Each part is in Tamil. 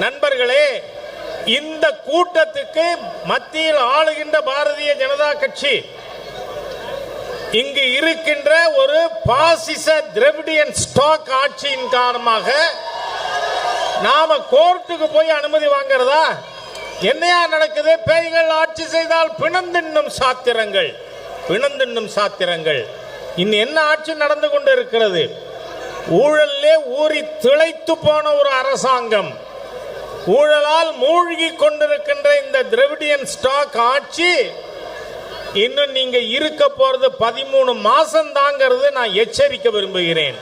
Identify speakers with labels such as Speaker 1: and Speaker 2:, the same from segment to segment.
Speaker 1: நண்பர்களே, இந்த கூட்டத்துக்கு மத்தியில் ஆளுகின்ற பாரதிய ஜனதா கட்சி இங்கு இருக்கின்ற ஒரு பாசிச திராவிடியன் ஸ்டாக் ஆட்சியின் காரணமாக நாம கோர்ட்டுக்கு போய் அனுமதி வாங்குறதா? என்னையா நடக்குது? பேய்கள் ஆட்சி செய்தால் பிணந்தின்னும் சாத்திரங்கள், பிணந்தின்னும் சாத்திரங்கள். இன்னும் என்ன ஆட்சி நடந்து கொண்டு இருக்கிறது? ஊழலே ஊறி திளைத்து போன ஒரு அரசாங்கம், ஊழலால் மூழ்கி கொண்டிருக்கின்ற இந்த திராவிடியன் ஸ்டாக் ஆட்சி இன்னும் நீங்க இருக்க போறது 13 மாசம் தாங்கிறது நான் எச்சரிக்க விரும்புகிறேன்.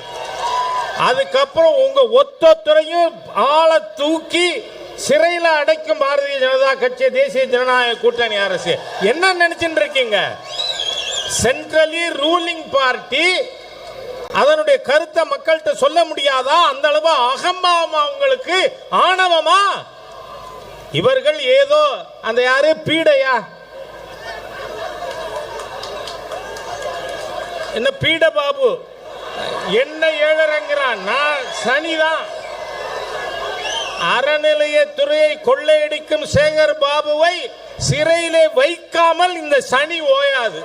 Speaker 1: அதுக்கப்புறம் உங்க ஒத்தொத்தரையும் ஆளை தூக்கி சிறையில் அடைக்கும் பாரதிய ஜனதா கட்சி, தேசிய ஜனநாயக கூட்டணி அரசு. என்ன நினைச்சுட்டு இருக்கீங்க? சென்ட்ரலி ரூலிங் பார்ட்டி அதனுடைய கருத்தை மக்கள்கிட்ட சொல்ல முடியாதா? அந்த அளவு அகம்பாவமா உங்களுக்கு, ஆணவமா? இவர்கள் ஏதோ அந்த யாரு பீடையா, என்ன பீட பாபு என்ன ஏழறங்கிறான்? நான் சனிதான். அறநிலையத்துறையை கொள்ளையடிக்கும் சேகர் பாபுவை சிறையிலே வைக்காமல் இந்த சனி ஓயாது.